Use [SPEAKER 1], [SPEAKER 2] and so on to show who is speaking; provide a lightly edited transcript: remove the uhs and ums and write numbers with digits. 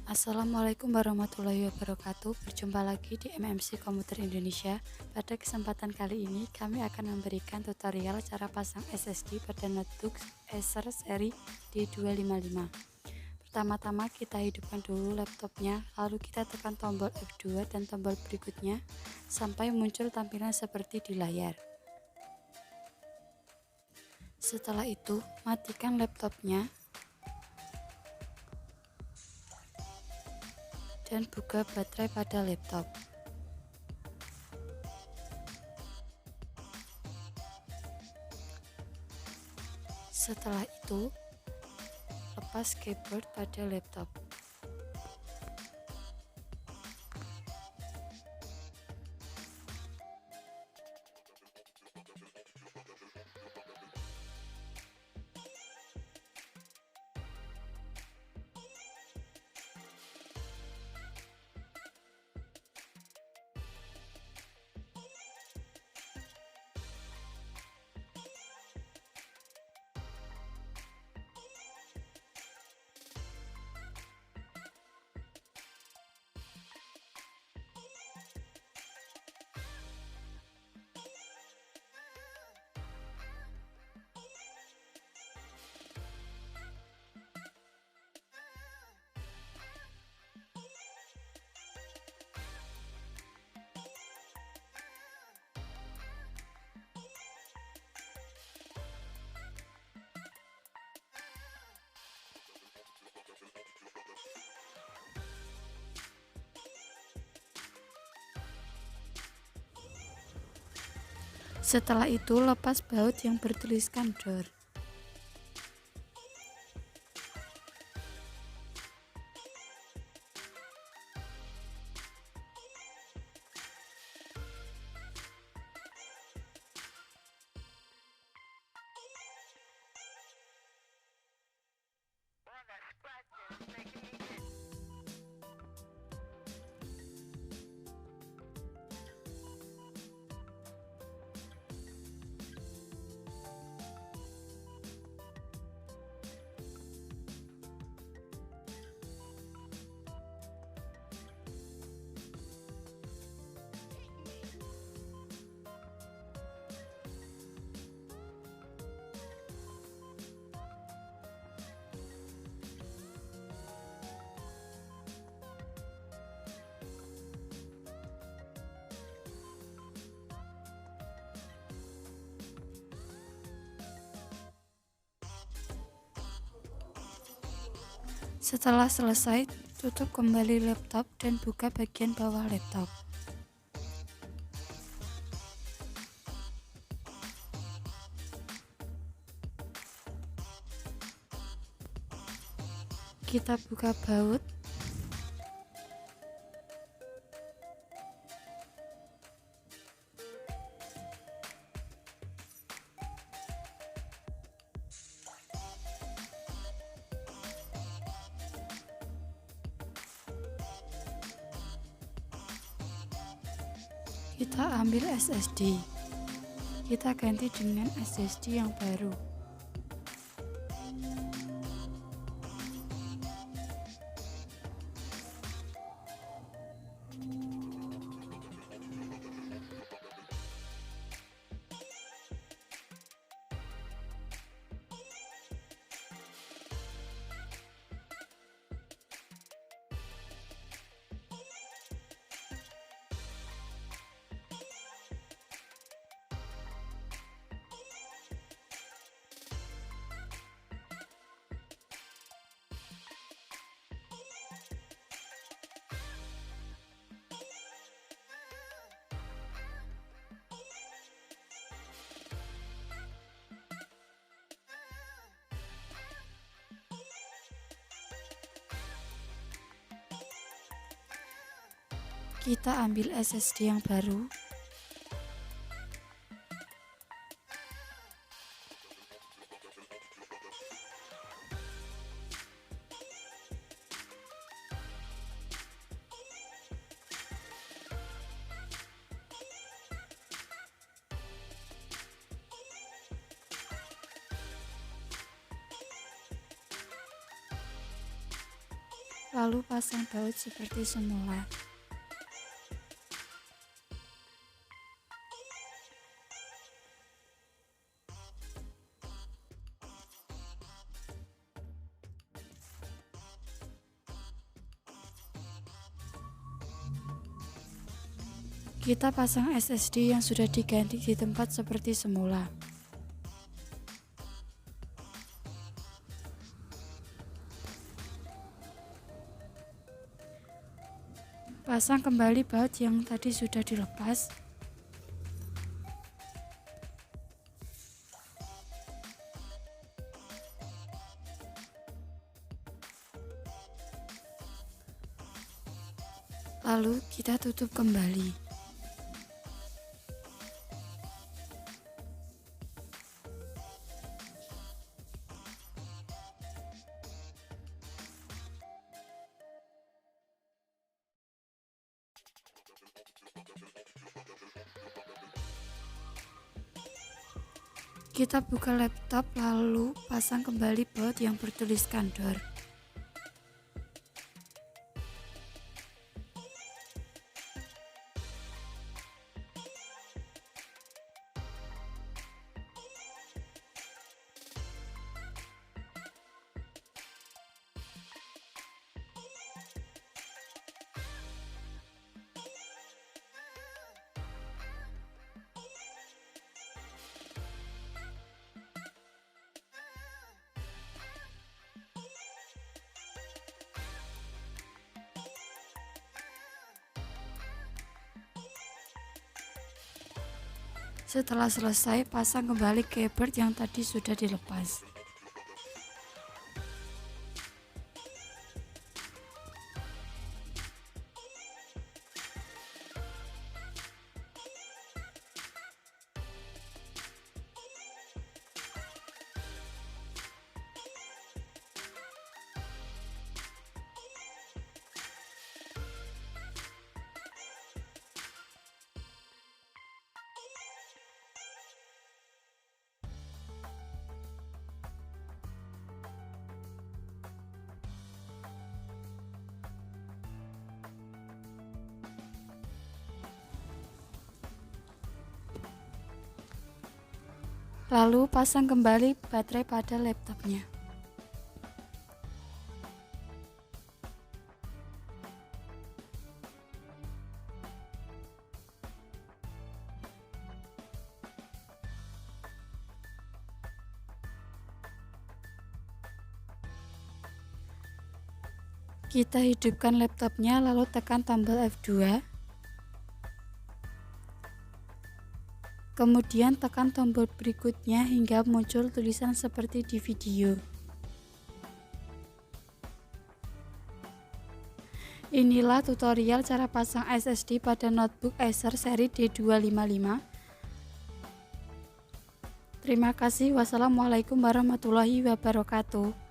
[SPEAKER 1] Assalamualaikum warahmatullahi wabarakatuh. Berjumpa lagi di MMC Komputer Indonesia. Pada kesempatan kali ini kami akan memberikan tutorial cara pasang SSD pada notebook Acer seri D255. Pertama-tama kita hidupkan dulu laptopnya, lalu kita tekan tombol F2 dan tombol berikutnya sampai muncul tampilan seperti di layar. Setelah itu, matikan laptopnya dan buka baterai pada laptop. Setelah itu, lepas keyboard pada laptop. Setelah itu, lepas baut yang bertuliskan door. Setelah selesai, tutup kembali laptop dan buka bagian bawah laptop. Kita buka baut. Kita ambil SSD. Kita ganti dengan SSD yang baru. Kita ambil SSD yang baru. lalu pasang baut seperti semula. Kita pasang SSD yang sudah diganti di tempat seperti semula. Pasang kembali baut yang tadi sudah dilepas. Lalu kita tutup kembali. Kita buka laptop lalu pasang kembali baut yang bertuliskan door. Setelah selesai, pasang kembali keyboard yang tadi sudah dilepas. Lalu pasang kembali baterai pada laptopnya. Kita hidupkan laptopnya lalu tekan tombol F2. Kemudian tekan tombol berikutnya hingga muncul tulisan seperti di video. Inilah tutorial cara pasang SSD pada notebook Acer seri D255. Terima kasih. Wassalamualaikum warahmatullahi wabarakatuh.